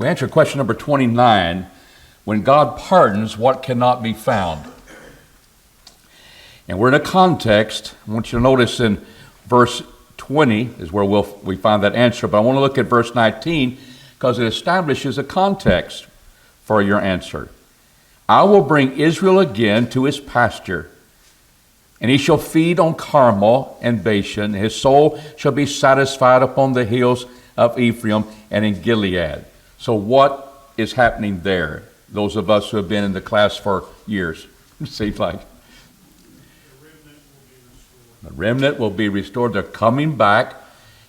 We answered question number 29, when God pardons, what cannot be found? And we're in a context. I want you to notice in verse 20 is where we find that answer, but I want to look at verse 19 because it establishes a context for your answer. I will bring Israel again to his pasture, and he shall feed on Carmel and Bashan. His soul shall be satisfied upon the hills of Ephraim and in Gilead. So what is happening there? Those of us who have been in the class for years, it seems like. The remnant will be restored. They're coming back.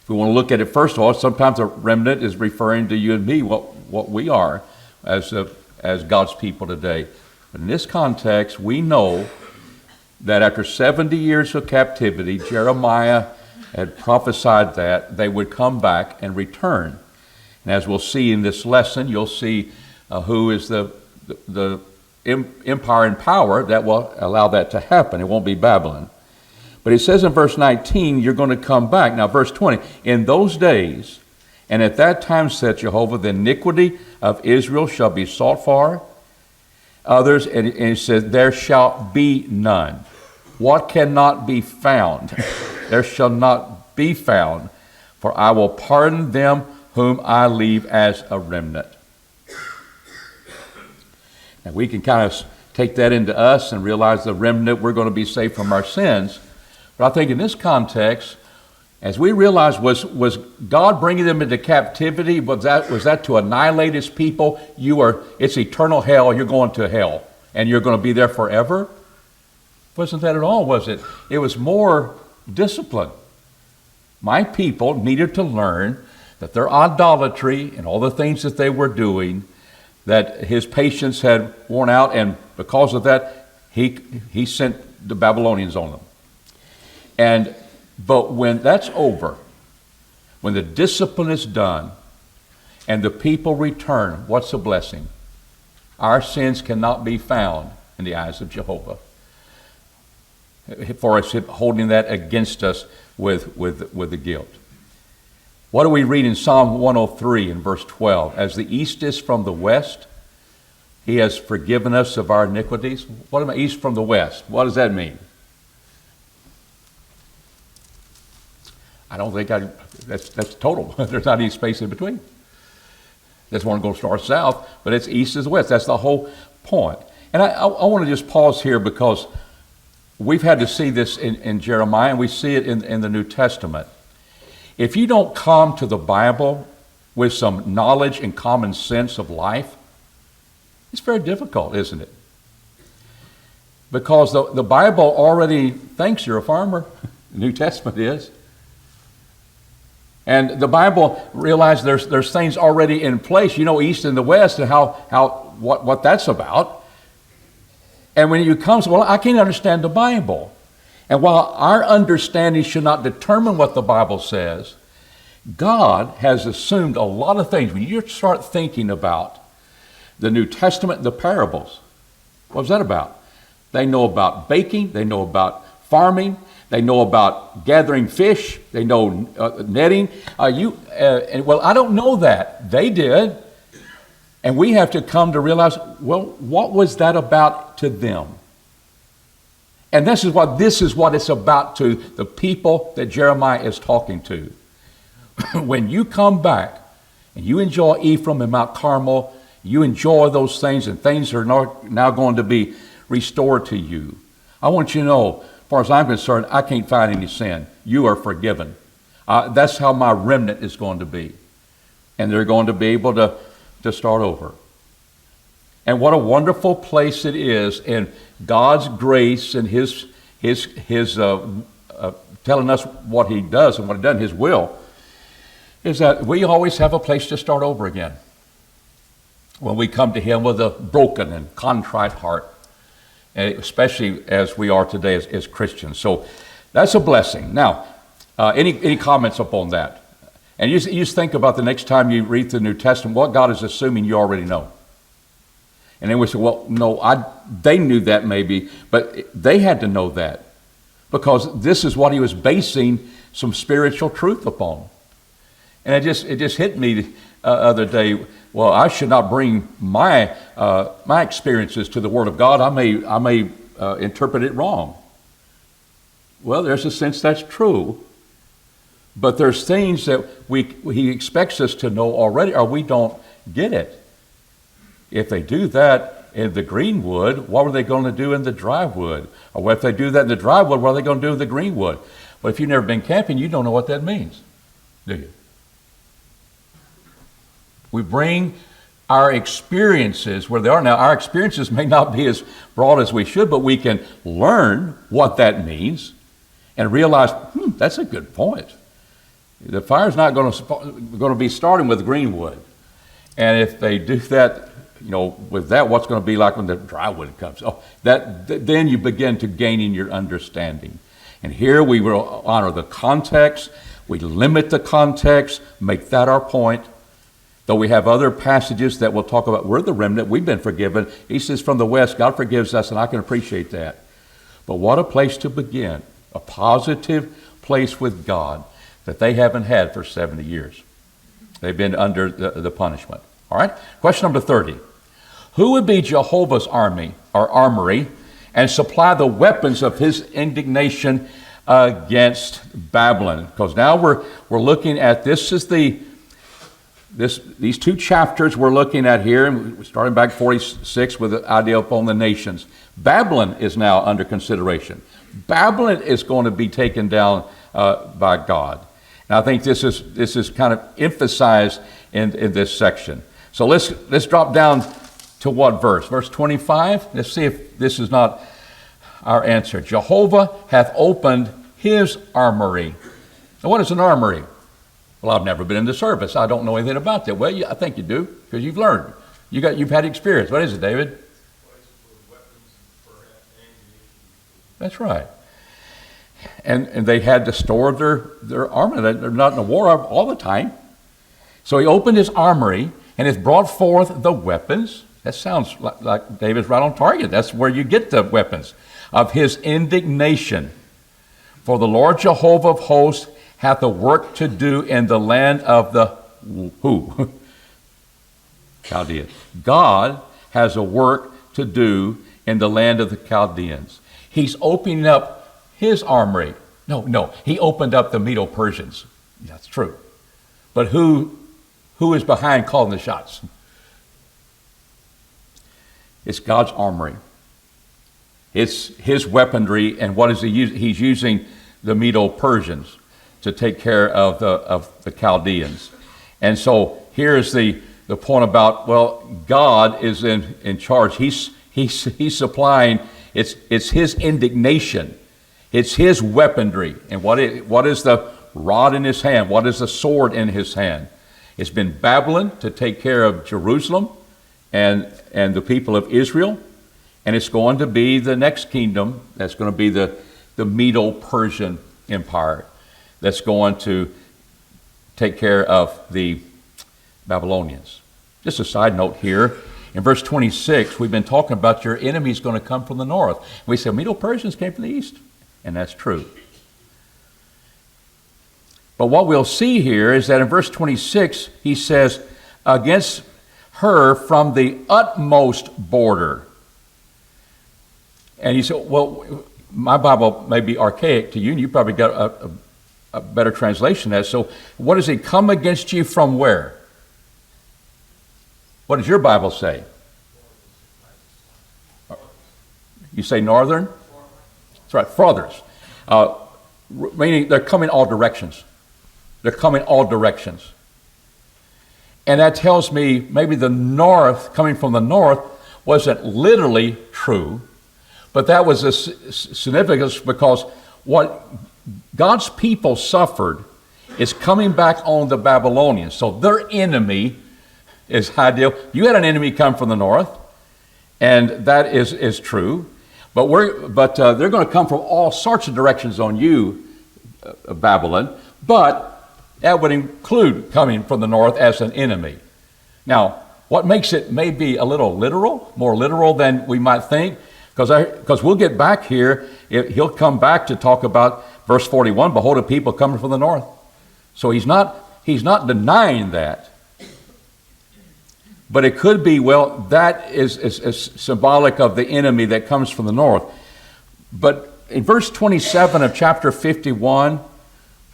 If we want to look at it, first of all, sometimes the remnant is referring to you and me, what we are as God's people today. But in this context, we know that after 70 years of captivity, Jeremiah had prophesied that they would come back and return. And as we'll see in this lesson, you'll see who is the empire and power that will allow that to happen. It won't be Babylon. But it says in verse 19, you're going to come back. Now, verse 20, in those days, and at that time, said Jehovah, the iniquity of Israel shall be sought for. Others, and it says, there shall be none. What cannot be found? There shall not be found, for I will pardon them whom I leave as a remnant. And we can kind of take that into us and realize the remnant, we're going to be saved from our sins. But I think in this context, as we realize, was God bringing them into captivity? Was that to annihilate his people? It's eternal hell. You're going to hell, and you're going to be there forever. Wasn't that at all, was it? It was more discipline. My people needed to learn that their idolatry and all the things that they were doing, that his patience had worn out, and because of that, he sent the Babylonians on them. But when that's over, when the discipline is done and the people return, what's the blessing? Our sins cannot be found in the eyes of Jehovah, for us holding that against us with the guilt. What do we read in Psalm 103 in verse 12? As the east is from the west, he has forgiven us of our iniquities. What about east from the west? What does that mean? I don't think that's total. There's not any space in between. That's one goes north south, but it's east is west. That's the whole point. And I want to just pause here because we've had to see this in Jeremiah, and we see it in the New Testament. If you don't come to the Bible with some knowledge and common sense of life, it's very difficult, isn't it? Because the Bible already thinks you're a farmer. The New Testament is. And the Bible realized there's things already in place, east and the west, and what that's about. And when you come, well, I can't understand the Bible. And while our understanding should not determine what the Bible says, God has assumed a lot of things. When you start thinking about the New Testament, the parables, what was that about? They know about baking, they know about farming, they know about gathering fish. They know netting. Well, I don't know that. They did. And we have to come to realize, well, what was that about to them? And this is what it's about to the people that Jeremiah is talking to. When you come back and you enjoy Ephraim and Mount Carmel, you enjoy those things, and things are now going to be restored to you. I want you to know, as far as I'm concerned, I can't find any sin. You are forgiven. That's how my remnant is going to be. And they're going to be able to start over. And what a wonderful place it is in God's grace and his telling us what he does and what he does, his will, is that we always have a place to start over again. When we come to him with a broken and contrite heart, and especially as we are today as Christians. So that's a blessing. Now, any comments upon that? And you just think about the next time you read the New Testament, what God is assuming you already know. And then we say, well, no, they knew that maybe, but they had to know that because this is what he was basing some spiritual truth upon. And it just hit me other day, well, I should not bring my experiences to the Word of God. I may interpret it wrong. Well, there's a sense that's true, but there's things that he expects us to know already, or we don't get it. If they do that in the green wood, what were they going to do in the dry wood? Or if they do that in the dry wood, what are they going to do in the green wood? Well, if you've never been camping, you don't know what that means, do you? We bring our experiences where they are. Now, our experiences may not be as broad as we should, but we can learn what that means and realize, that's a good point. The fire's not going to be starting with green wood. And if they do that, with that, what's going to be like when the dry wood comes? Then you begin to gain in your understanding. And here we will honor the context. We limit the context, make that our point. Though we have other passages that will talk about, we're the remnant, we've been forgiven. He says from the west, God forgives us, and I can appreciate that. But what a place to begin. A positive place with God that they haven't had for 70 years. They've been under the punishment. All right? Question number 30. Who would be Jehovah's army or armory and supply the weapons of his indignation against Babylon? Because now we're looking at these two chapters we're looking at here, and we're starting back 46 with the idea upon the nations. Babylon is now under consideration. Babylon is going to be taken down by God. And I think this is kind of emphasized in this section. So let's drop down to what verse? Verse 25. Let's see if this is not our answer. Jehovah hath opened his armory. Now, what is an armory? Well, I've never been in the service. I don't know anything about that. Well, I think you do, because you've learned. You've had experience. What is it, David? That's right. And they had to store their armor. They're not in a war all the time. So he opened his armory and has brought forth the weapons. That sounds like David's right on target. That's where you get the weapons of his indignation. For the Lord Jehovah of hosts hath a work to do in the land of the who? Chaldeans. God has a work to do in the land of the Chaldeans. He's opening up his armory. No, he opened up the Medo-Persians. That's true. But who is behind calling the shots? It's God's armory. It's his weaponry, and what is he using? He's using the Medo-Persians to take care of the Chaldeans. And so here's the point about, well, God is in charge. He's supplying, it's his indignation. It's his weaponry. And what is the rod in his hand? What is the sword in his hand? It's been Babylon to take care of Jerusalem and the people of Israel. And it's going to be the next kingdom that's going to be the Medo-Persian Empire that's going to take care of the Babylonians. Just a side note here. In verse 26, we've been talking about your enemy's going to come from the north. We said Medo-Persians came from the east, and that's true. But what we'll see here is that in verse 26, he says, against her from the utmost border. And you say, well, my Bible may be archaic to you, and you probably got a better translation of that. So what does he come against you from where? What does your Bible say? You say northern? That's right, farthest. Meaning they're coming all directions. They're coming all directions. And that tells me maybe the north, coming from the north, wasn't literally true, but that was a significance because what God's people suffered is coming back on the Babylonians. So their enemy is ideal. You had an enemy come from the north, and that is true. But they're going to come from all sorts of directions on you, Babylon. But that would include coming from the north as an enemy. Now, what makes it maybe a little literal, more literal than we might think, because we'll get back here, he'll come back to talk about verse 41, behold, a people coming from the north. So he's not denying that. But it could be, well, that is symbolic of the enemy that comes from the north. But in verse 27 of chapter 51,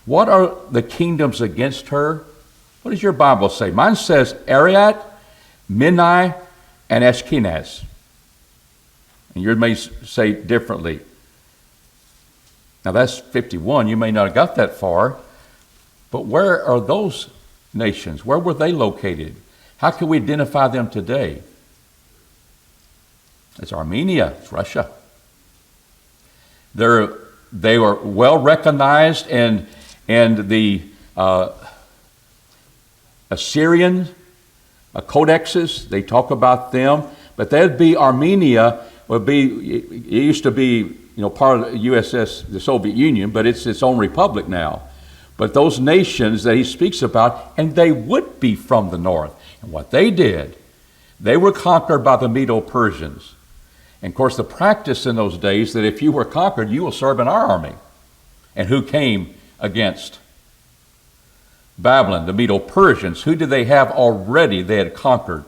what are the kingdoms against her? What does your Bible say? Mine says Ariat, Minai, and Ashkenaz. And yours may say differently. Now that's 51. You may not have got that far. But where are those nations? Where were they located? How can we identify them today? It's Armenia. It's Russia. They were well recognized in the Assyrian codexes. They talk about them. But that'd be Armenia. It used to be part of the USS, the Soviet Union, but it's its own republic now. But those nations that he speaks about, and they would be from the north. And what they did, they were conquered by the Medo-Persians. And of course, the practice in those days that if you were conquered, you will serve in our army. And who came against Babylon? The Medo-Persians. Who did they have already? They had conquered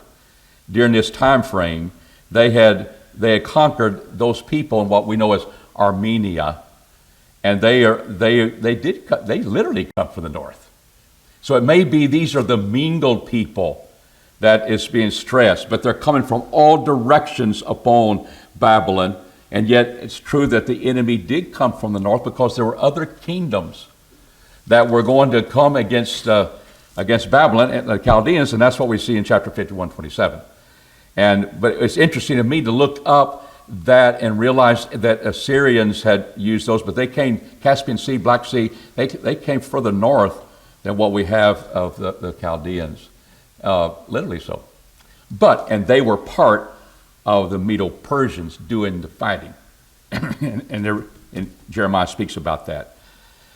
during this time frame. They had conquered those people in what we know as Armenia. And they literally come from the north. So it may be these are the mingled people that is being stressed, but they're coming from all directions upon Babylon. And yet it's true that the enemy did come from the north because there were other kingdoms that were going to come against Babylon and the Chaldeans, and that's what we see in chapter 51:27. But it's interesting to me to look up that and realize that Assyrians had used those, but they came Caspian Sea, Black Sea. They came further north than what we have of the Chaldeans, literally so. And they were part of the Medo-Persians doing the fighting, and Jeremiah speaks about that.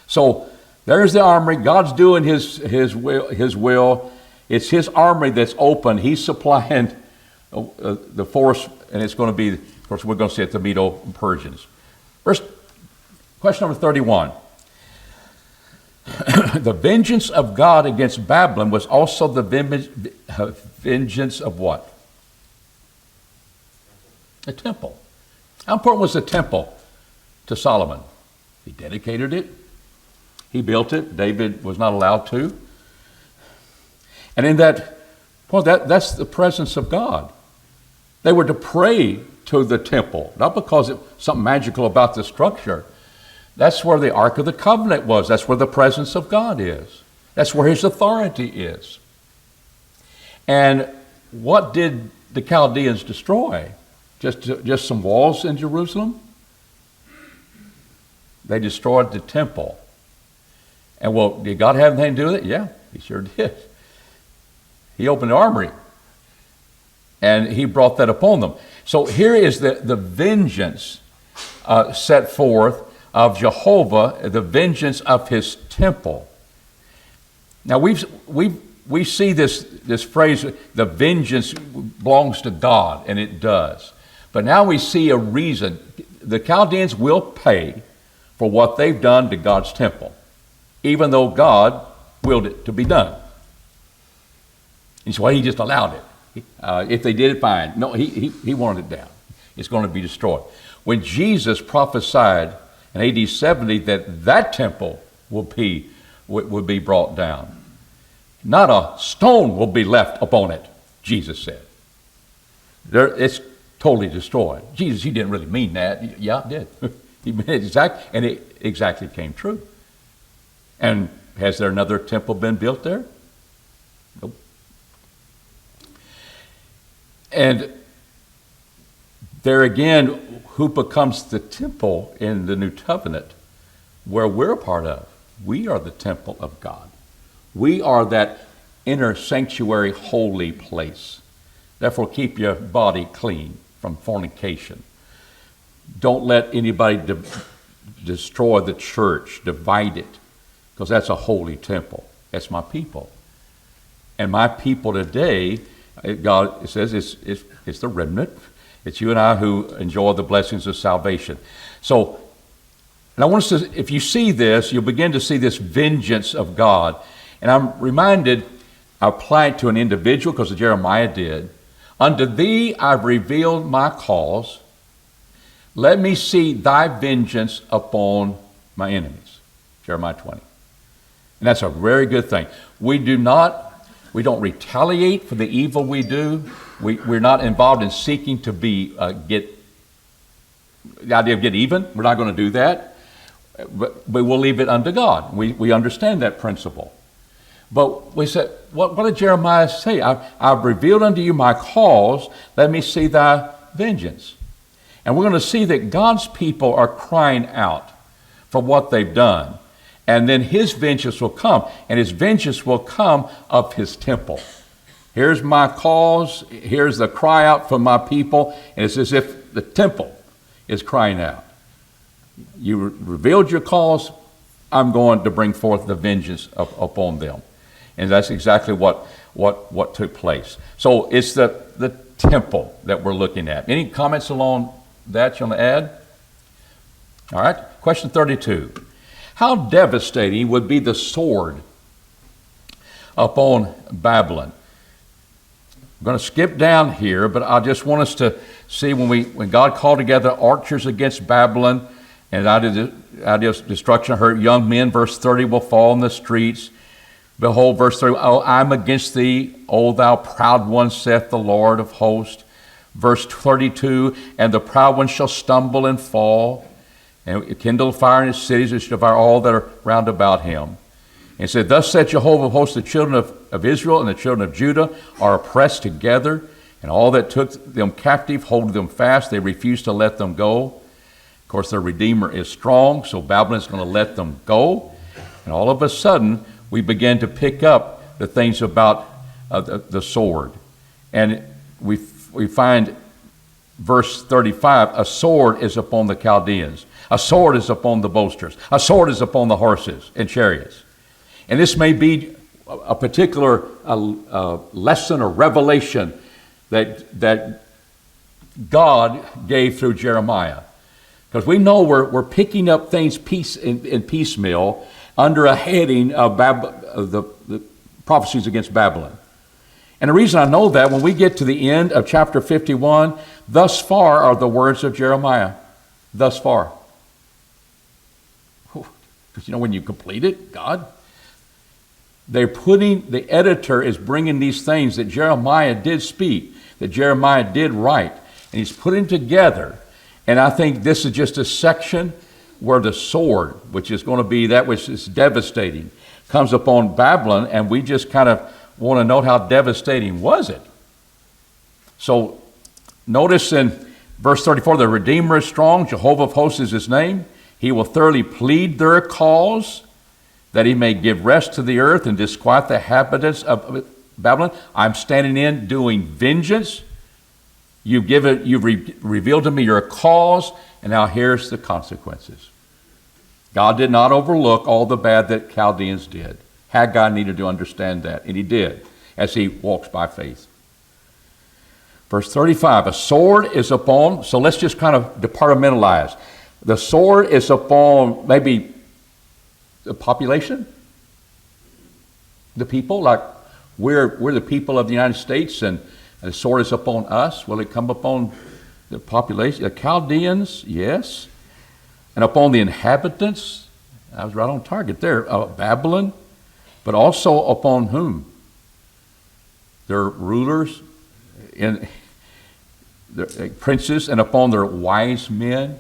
So there's the armory. God's doing His will. It's His armory that's open. He's supplying the force, and it's going to be. Of course, we're going to see it the Medo-Persians. Question number 31. The vengeance of God against Babylon was also the vengeance of what? The temple. How important was the temple to Solomon? He dedicated it. He built it. David was not allowed to. And in that's the presence of God. They were to pray to the temple, not because it's something magical about the structure. That's where the Ark of the Covenant was. That's where the presence of God is. That's where His authority is. And what did the Chaldeans destroy? Just some walls in Jerusalem? They destroyed the temple. And did God have anything to do with it? Yeah, He sure did. He opened the armory. And He brought that upon them. So here is the vengeance set forth of Jehovah, the vengeance of His temple. Now we see this phrase, the vengeance belongs to God, and it does. But now we see a reason. The Chaldeans will pay for what they've done to God's temple, even though God willed it to be done. And so He just allowed it. If they did it, fine. No, he wanted it down. It's going to be destroyed. When Jesus prophesied in AD 70 that temple would be brought down, not a stone will be left upon it, Jesus said. It's totally destroyed. Jesus, He didn't really mean that. Yeah, He did. He meant it and it exactly came true. And has there another temple been built there? Nope. And there again, who becomes the temple in the New Covenant where we're a part of? We are the temple of God. We are that inner sanctuary holy place. Therefore, keep your body clean from fornication. Don't let anybody destroy the church, divide it, because that's a holy temple. That's my people. And my people today, God says it's the remnant. It's you and I who enjoy the blessings of salvation. So, and I want us to, if you see this, you'll begin to see this vengeance of God. And I'm reminded I apply it to an individual because Jeremiah did. Unto thee I've revealed my cause. Let me see thy vengeance upon my enemies. Jeremiah 20. And that's a very good thing. We don't retaliate for the evil we do. We're not involved in seeking to get the idea of get even. We're not going to do that. But we'll leave it unto God. We understand that principle. But we said, what did Jeremiah say? I've revealed unto you my cause. Let me see thy vengeance. And we're going to see that God's people are crying out for what they've done. And then his vengeance will come. And his vengeance will come of his temple. Here's my cause. Here's the cry out from my people. And it's as if the temple is crying out. You revealed your cause. I'm going to bring forth the vengeance upon them. And that's exactly what took place. So it's the temple that we're looking at. Any comments along that you want to add? All right. Question 32. How devastating would be the sword upon Babylon? I'm going to skip down here, but I just want us to see when God called together archers against Babylon, and the idea of destruction, her young men, verse 30, will fall in the streets. Behold, verse 30, oh, I'm against thee, O thou proud one, saith the Lord of hosts. Verse 32, and the proud one shall stumble and fall, and kindle fire in his cities, and shall devour all that are round about him. And said, thus said Jehovah of hosts, the children of Israel and the children of Judah are oppressed together, and all that took them captive hold them fast. They refuse to let them go. Of course, their Redeemer is strong, so Babylon is going to let them go. And all of a sudden, we begin to pick up the things about the sword. And we find verse 35, a sword is upon the Chaldeans. A sword is upon the boasters. A sword is upon the horses and chariots. And this may be a particular lesson or revelation that God gave through Jeremiah. Because we know we're picking up things in piecemeal under a heading of the prophecies against Babylon. And the reason I know that, when we get to the end of chapter 51, thus far are the words of Jeremiah. Thus far. Because when you complete it, God, the editor is bringing these things that Jeremiah did speak, that Jeremiah did write, and he's putting together. And I think this is just a section where the sword, which is going to be that which is devastating, comes upon Babylon, and we just kind of want to note how devastating was it. So notice in verse 34, the Redeemer is strong, Jehovah of hosts is his name. He will thoroughly plead their cause, that he may give rest to the earth and disquiet the inhabitants of Babylon. I'm standing in doing vengeance. You've revealed to me your cause, and now here's the consequences. God did not overlook all the bad that Chaldeans did. Haggai needed to understand that, and he did, as he walks by faith. Verse 35, a sword is upon, so let's just kind of departmentalize. The sword is upon maybe the population, the people, like we're the people of the United States, and the sword is upon us. Will it come upon the population? The Chaldeans, yes. And upon the inhabitants, I was right on target there, Babylon, but also upon whom? Their rulers, and their princes, and upon their wise men.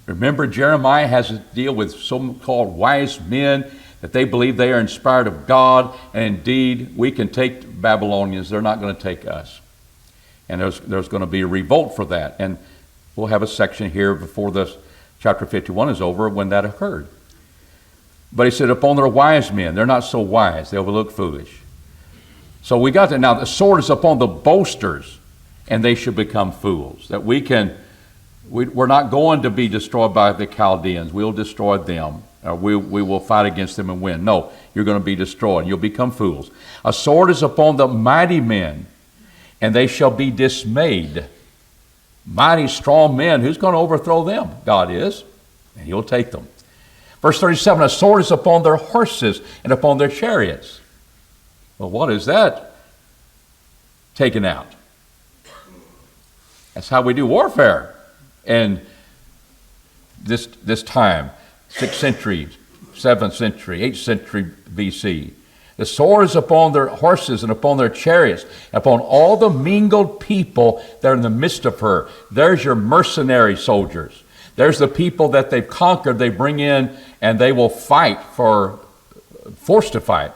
Remember, Jeremiah has to deal with so-called wise men that they believe they are inspired of God, and indeed we can take Babylonians, they're not going to take us. And there's going to be a revolt for that. And we'll have a section here before this chapter 51 is over when that occurred. But he said, upon their wise men, they're not so wise, they'll look foolish. So we got that. Now the sword is upon the boasters, and they should become fools. That we're not going to be destroyed by the Chaldeans. We'll destroy them. We will fight against them and win. No, you're going to be destroyed. You'll become fools. A sword is upon the mighty men, and they shall be dismayed. Mighty, strong men. Who's going to overthrow them? God is, and he'll take them. Verse 37, a sword is upon their horses and upon their chariots. Well, what is that taken out? That's how we do warfare. And this time, 6th century, 7th century, 8th century BC. The sword is upon their horses and upon their chariots, upon all the mingled people that are in the midst of her. There's your mercenary soldiers. There's the people that they've conquered, they bring in, and they will fight forced to fight.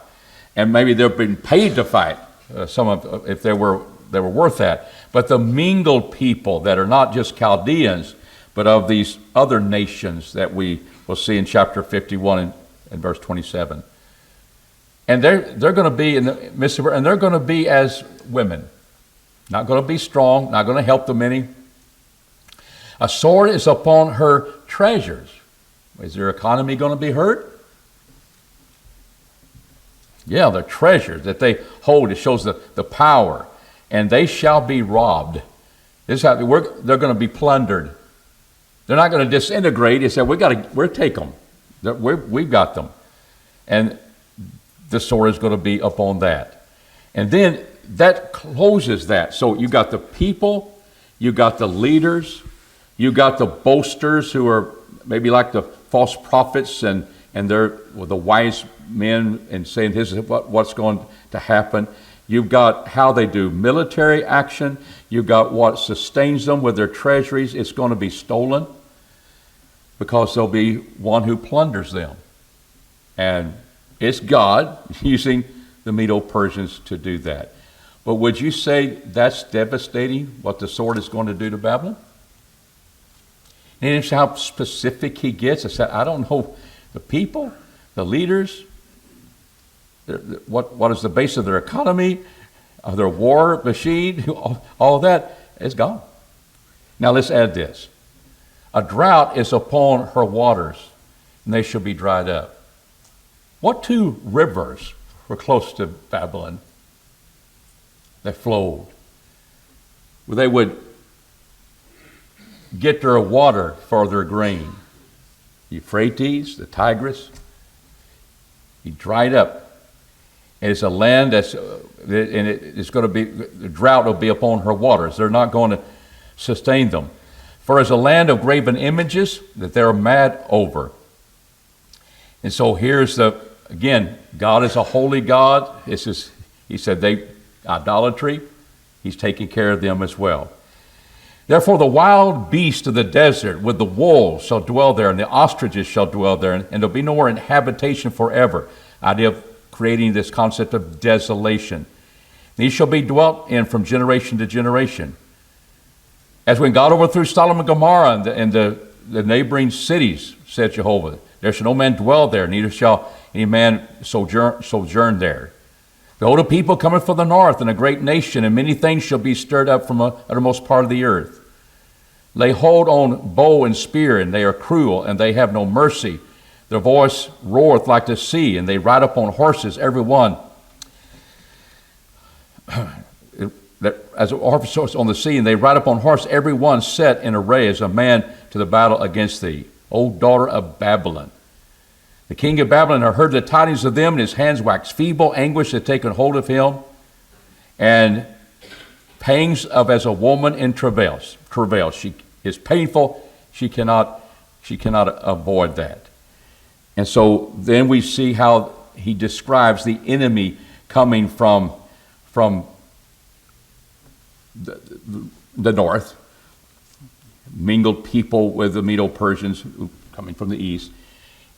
And maybe they've been paid to fight, if they were worth that. But the mingled people that are not just Chaldeans, but of these other nations that we will see in chapter 51 and verse 27. And they're going to be in the midst of her, and they're going to be as women. Not going to be strong, not going to help the many. A sword is upon her treasures. Is their economy going to be hurt? Yeah, their treasures that they hold, it shows the power. And they shall be robbed. This is how they're going to be plundered. They're not going to disintegrate. He said, we'll take them. We've got them. And the sword is going to be upon that. And then that closes that. So you got the people, you got the leaders, you got the boasters who are maybe like the false prophets and they're the wise men and saying this is what's going to happen. You've got how they do military action. You've got what sustains them with their treasuries. It's going to be stolen because there'll be one who plunders them. And it's God using the Medo-Persians to do that. But would you say that's devastating, what the sword is going to do to Babylon? And it's how specific he gets. I said, I don't know the people, the leaders, what is the base of their economy, of their war machine, all of that is gone. Now let's add this. A drought is upon her waters, and they shall be dried up. What two rivers were close to Babylon that flowed? Well, they would get their water for their grain. Euphrates, the Tigris, he dried up. And it's a land it's going to be, the drought will be upon her waters. They're not going to sustain them. For as a land of graven images that they're mad over. And so here's again, God is a holy God. He said idolatry, he's taking care of them as well. Therefore the wild beasts of the desert with the wolves shall dwell there, and the ostriches shall dwell there, and there'll be no more habitation forever. Idea of creating this concept of desolation. These shall be dwelt in from generation to generation. As when God overthrew Sodom and Gomorrah and the neighboring cities, said Jehovah, there shall no man dwell there, neither shall any man sojourn there. Behold, a people cometh from the north, and a great nation, and many things shall be stirred up from the uttermost part of the earth. Lay hold on bow and spear, and they are cruel, and they have no mercy. Their voice roareth like the sea, and they ride upon horses, every one as a horse on the sea, and they ride upon horse, every one set in array as a man to the battle against thee, O daughter of Babylon. The king of Babylon had heard the tidings of them, and his hands waxed feeble, anguish had taken hold of him, and pangs of as a woman in travail. She is painful, she cannot avoid that. And so then we see how he describes the enemy coming from the north, mingled people with the Medo-Persians coming from the east.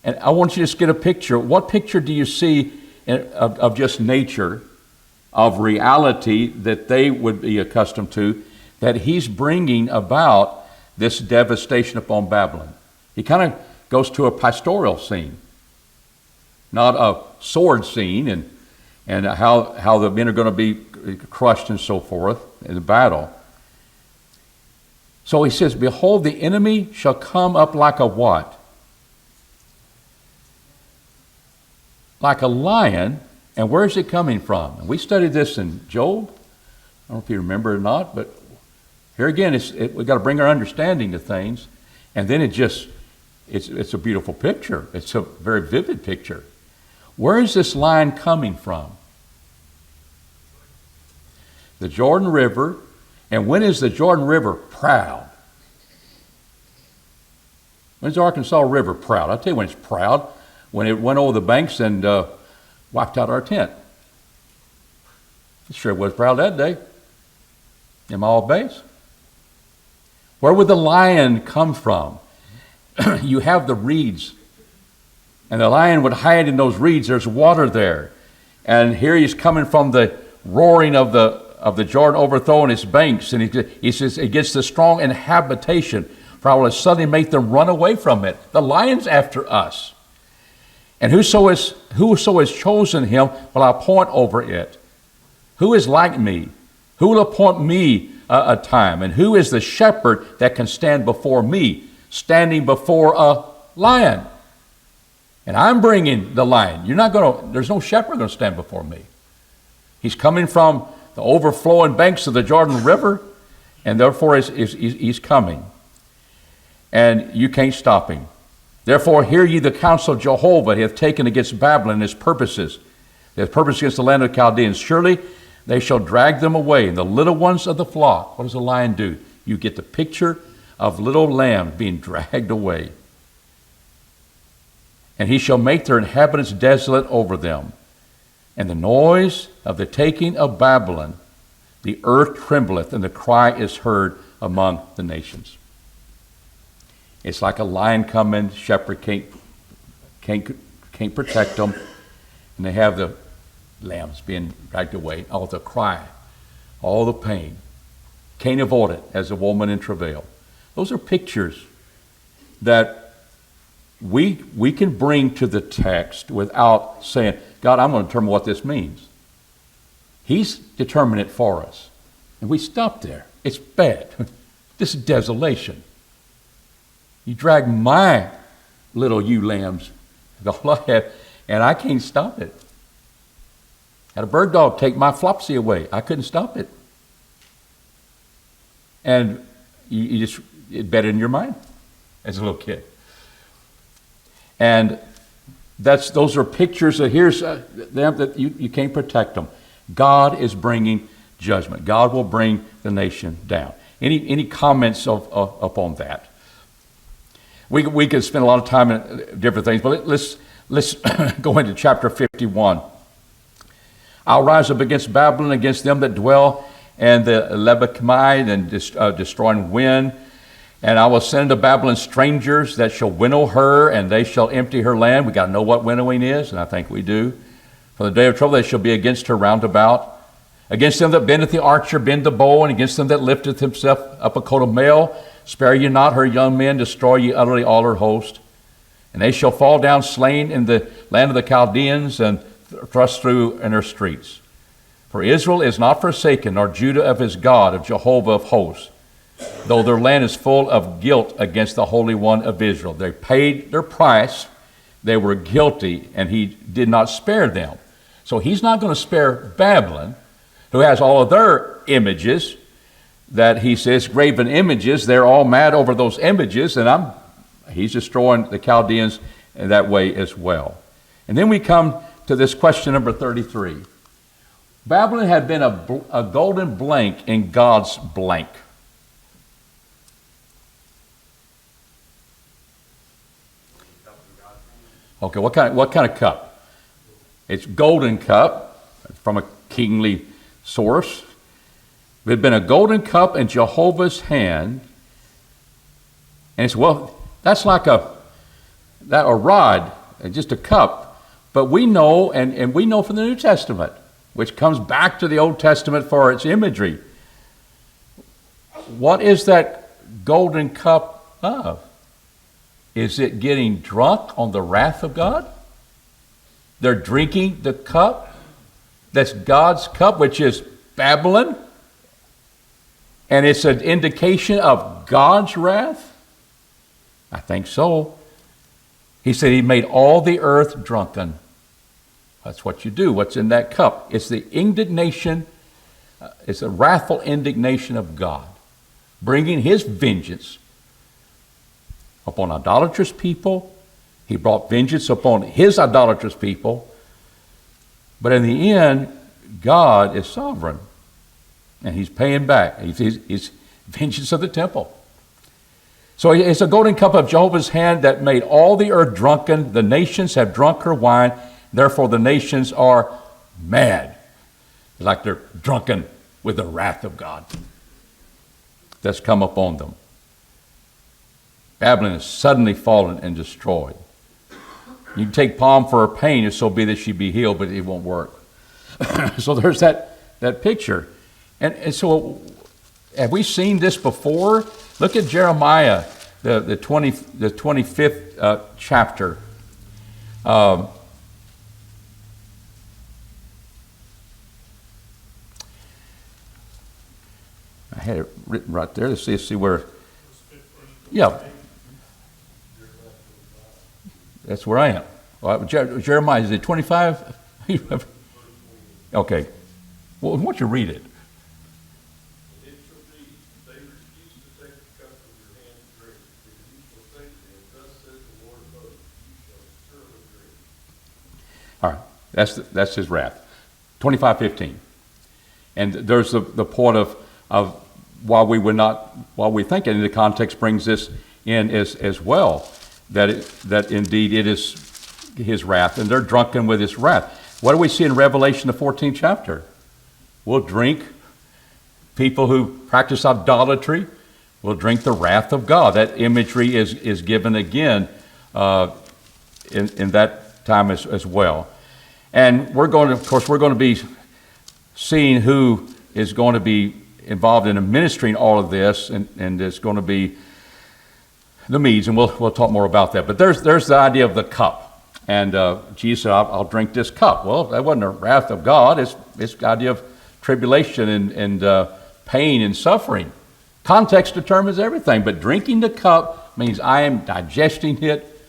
And I want you to just get a picture. What picture do you see of just nature, of reality that they would be accustomed to, that he's bringing about this devastation upon Babylon? He kind of goes to a pastoral scene, not a sword scene, and how the men are going to be crushed and so forth in the battle. So he says, behold, the enemy shall come up like a what? Like a lion. And where is it coming from? And we studied this in Job. I don't know if you remember or not, but here again, we've got to bring our understanding to things. And then it's a beautiful picture. It's a very vivid picture. Where is this lion coming from? The Jordan River. And when is the Jordan River proud? When's the Arkansas River proud? I'll tell you when it's proud. When it went over the banks and wiped out our tent. It sure was proud that day. In my old base. Where would the lion come from? You have the reeds. And the lion would hide in those reeds. There's water there. And here he's coming from the roaring of the Jordan overthrowing its banks. And he says it gets the strong inhabitation, for I will suddenly make them run away from it. The lion's after us. And whoso has chosen him will I appoint over it. Who is like me? Who will appoint me a time? And who is the shepherd that can stand before me, standing before a lion? And I'm bringing the lion. There's no shepherd going to stand before me. He's coming from the overflowing banks of the Jordan River, and therefore he's coming. And you can't stop him. Therefore hear ye the counsel of Jehovah. He hath taken against Babylon and his purposes. He hath purposed against the land of the Chaldeans. Surely they shall drag them away, and the little ones of the flock. What does a lion do? You get the picture of little lambs being dragged away. And he shall make their inhabitants desolate over them. And the noise of the taking of Babylon, the earth trembleth, and the cry is heard among the nations. It's like a lion coming, shepherd can't protect them, and they have the lambs being dragged away. All the cry, all the pain. Can't avoid it as a woman in travail. Those are pictures that we can bring to the text without saying, God, I'm going to determine what this means. He's determined it for us. And we stop there. It's bad. This is desolation. You drag my little ewe lambs, all I have, and I can't stop it. Had a bird dog take my Flopsy away. I couldn't stop it. And you just, it better in your mind as a little kid. And those are pictures of here's them that you can't protect them. God is bringing judgment. God will bring the nation down. Any comments upon that? We could spend a lot of time in different things, but let's go into chapter 51. I'll rise up against Babylon, against them that dwell in the Lebachmai, and destroying wind. And I will send to Babylon strangers that shall winnow her, and they shall empty her land. We got to know what winnowing is, and I think we do. For the day of trouble they shall be against her round about. Against them that bendeth the archer, bend the bow, and against them that lifteth himself up a coat of mail, spare ye not her young men, destroy ye utterly all her host. And they shall fall down slain in the land of the Chaldeans, and thrust through in her streets. For Israel is not forsaken, nor Judah of his God, of Jehovah of hosts, though their land is full of guilt against the Holy One of Israel. They paid their price. They were guilty, and he did not spare them. So he's not going to spare Babylon, who has all of their images that he says, graven images. They're all mad over those images, and he's destroying the Chaldeans in that way as well. And then we come to this question number 33. Babylon had been a golden blank in God's blank. Okay, what kind of cup? It's golden cup from a kingly source. It had been a golden cup in Jehovah's hand. And it's, well, that's like a rod, just a cup. But we know, and we know from the New Testament, which comes back to the Old Testament for its imagery. What is that golden cup of? Is it getting drunk on the wrath of God? They're drinking the cup that's God's cup, which is Babylon. And it's an indication of God's wrath? I think so. He said he made all the earth drunken. That's what you do. What's in that cup? It's the indignation, it's the wrathful indignation of God, bringing his vengeance upon idolatrous people. He brought vengeance upon his idolatrous people. But in the end, God is sovereign. And he's paying back. He's vengeance of the temple. So it's a golden cup of Jehovah's hand that made all the earth drunken. The nations have drunk her wine. Therefore the nations are mad. Like they're drunken with the wrath of God that's come upon them. Babylon is suddenly fallen and destroyed. You can take palm for her pain, if so be that she be healed, but it won't work. So there's that picture. And so have we seen this before? Look at Jeremiah, the 25th chapter. I had it written right there. Let's see where. Yeah. That's where I am. Well, Jeremiah, is it 25? Okay. Well, why don't you read it? It shall be, they refuse to take the cup from your hand to drink, and you shall say to them, thus says the Lord of hosts, you shall surely drink. All right. That's his wrath. 25:15. And there's the point of while we think it in the context brings this in as well, that indeed it is his wrath, and they're drunken with his wrath. What do we see in Revelation, the 14th chapter? We'll drink, people who practice idolatry will drink the wrath of God. That imagery is given again in that time as well. And we're going to be seeing who is going to be involved in administering all of this, and it's going to be the Medes, and we'll talk more about that. But there's the idea of the cup. And Jesus said, I'll drink this cup. Well, that wasn't the wrath of God. It's the idea of tribulation and pain and suffering. Context determines everything, but drinking the cup means I am digesting it.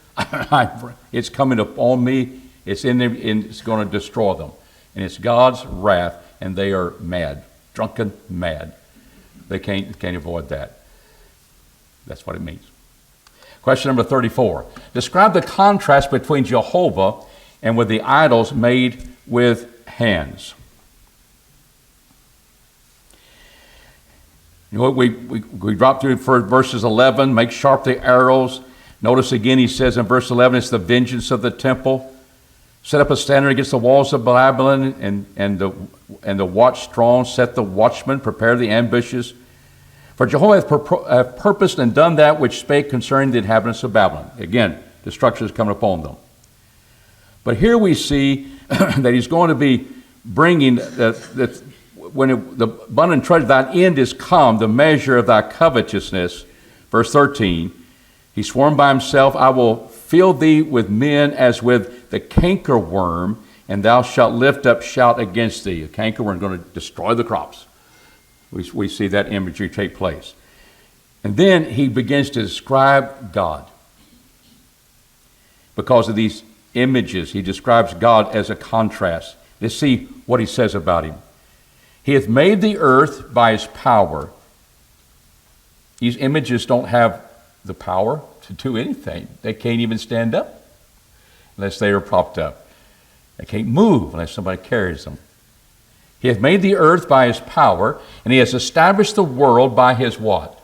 It's coming upon me. It's in there, and it's going to destroy them. And it's God's wrath, and they are mad, drunken mad. They can't avoid that. That's what it means. Question number 34. Describe the contrast between Jehovah and with the idols made with hands. You know, we drop through for verses 11, make sharp the arrows. Notice again he says in verse 11, it's the vengeance of the temple. Set up a standard against the walls of Babylon and the watch strong. Set the watchmen, prepare the ambushes. For Jehovah hath purposed and done that which spake concerning the inhabitants of Babylon. Again, destruction is coming upon them. But here we see that he's going to be bringing, when the abundant treasure, thine end is come, the measure of thy covetousness. Verse 13, he sworn by himself, I will fill thee with men as with the cankerworm, and thou shalt lift up shout against thee. The cankerworm is going to destroy the crops. We see that imagery take place. And then he begins to describe God. Because of these images, he describes God as a contrast. Let's see what he says about him. He hath made the earth by his power. These images don't have the power to do anything. They can't even stand up unless they are propped up. They can't move unless somebody carries them. He hath made the earth by his power, and he has established the world by his what?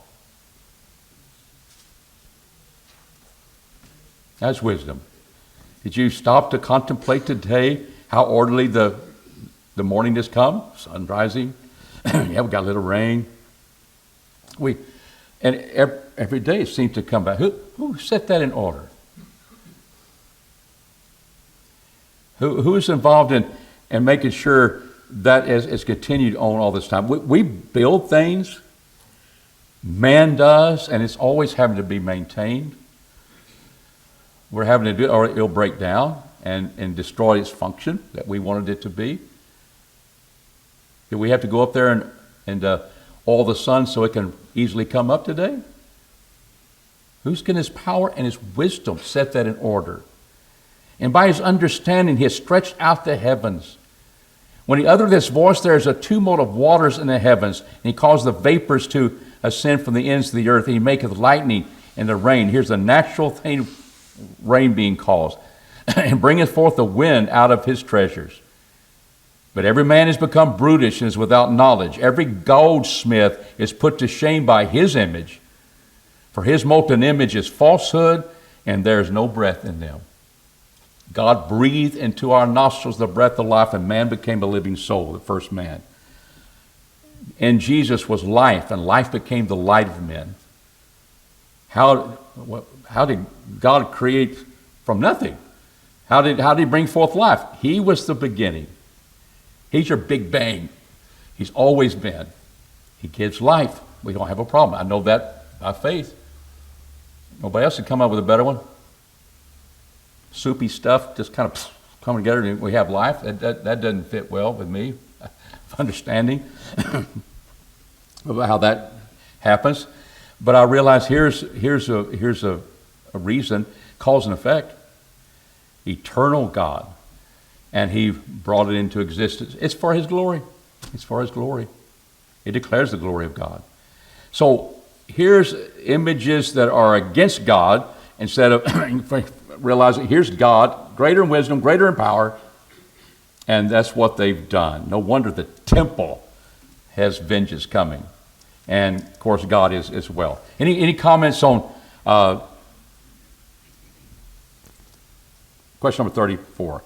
That's wisdom. Did you stop to contemplate today how orderly the morning has come? Sun rising. Yeah, we got a little rain. And every day it seems to come back. Who set that in order? Who is involved in making sure that is continued on all this time? We build things, man does, and it's always having to be maintained. We're having to do it or it'll break down and destroy its function that we wanted it to be. Do we have to go up there and oil the sun so it can easily come up today? Who's can his power and his wisdom set that in order? And by his understanding, he has stretched out the heavens. When he uttered this voice, there is a tumult of waters in the heavens, and he caused the vapors to ascend from the ends of the earth, and he maketh lightning and the rain. Here's the natural thing, rain being caused, and bringeth forth the wind out of his treasures. But every man is become brutish and is without knowledge. Every goldsmith is put to shame by his image. For his molten image is falsehood, and there is no breath in them. God breathed into our nostrils the breath of life, and man became a living soul, the first man. In Jesus was life, and life became the light of men. How did God create from nothing? How did he bring forth life? He was the beginning. He's your Big Bang. He's always been. He gives life. We don't have a problem. I know that by faith. Nobody else can come up with a better one. Soupy stuff just kind of come together and we have life. That doesn't fit well with me. Understanding about how that happens. But I realize here's a reason, cause and effect. Eternal God. And he brought it into existence. It's for his glory. It's for his glory. It declares the glory of God. So here's images that are against God instead of realizing here's God, greater in wisdom, greater in power, and that's what they've done. No wonder the temple has vengeance coming. And, of course, God is as well. Any comments on question number 34?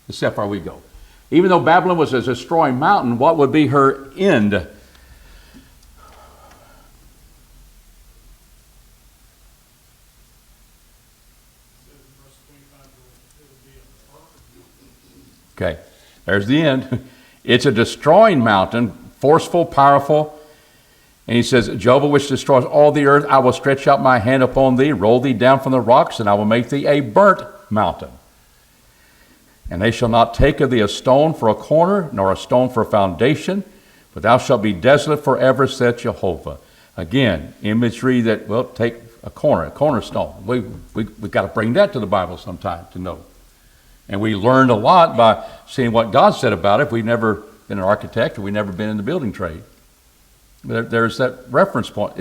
Let's see how far we go. Even though Babylon was a destroying mountain, what would be her end? Okay, there's the end. It's a destroying mountain, forceful, powerful. And he says, Jehovah which destroys all the earth, I will stretch out my hand upon thee, roll thee down from the rocks, and I will make thee a burnt mountain. And they shall not take of thee a stone for a corner, nor a stone for a foundation, but thou shalt be desolate forever, said Jehovah. Again, imagery that, well, take a cornerstone. We've got to bring that to the Bible sometime to know. And we learned a lot by seeing what God said about it. We've never been an architect or we've never been in the building trade. There's that reference point.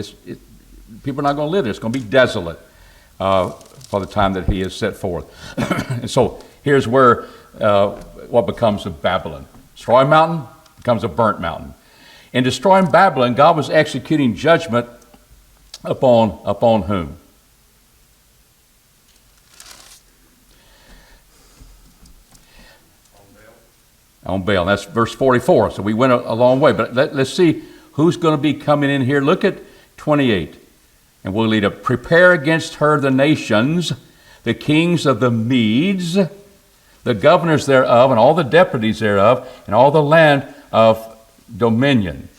People are not going to live there. It's going to be desolate for the time that he has set forth. And so here's where what becomes of Babylon. Destroy a mountain becomes a burnt mountain. In destroying Babylon, God was executing judgment upon whom? On Baal. That's verse 44. So we went a long way. But let's see who's going to be coming in here. Look at 28. And we'll lead up. Prepare against her the nations, the kings of the Medes, the governors thereof, and all the deputies thereof, and all the land of dominion.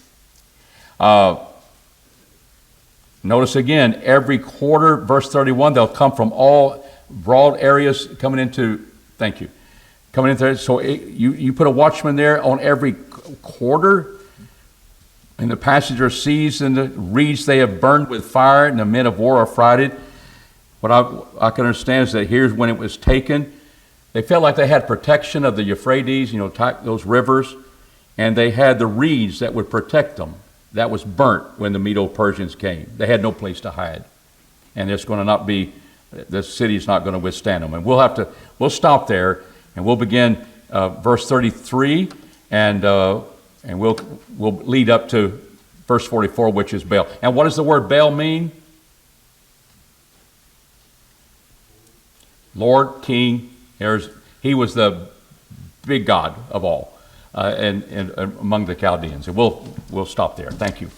Notice again, every quarter, verse 31, they'll come from all broad areas coming into, thank you, coming into there. So you put a watchman there on every quarter, and the passenger sees and the reeds they have burned with fire, and the men of war are frighted. What I can understand is that here's when it was taken. They felt like they had protection of the Euphrates, those rivers, and they had the reeds that would protect them. That was burnt when the Medo-Persians came. They had no place to hide. And it's going to not be, the city's not going to withstand them. And we'll stop there, and we'll begin verse 33, and we'll lead up to verse 44, which is Baal. And what does the word Baal mean? Lord, King. He was the big God of all, and among the Chaldeans. And we'll stop there. Thank you.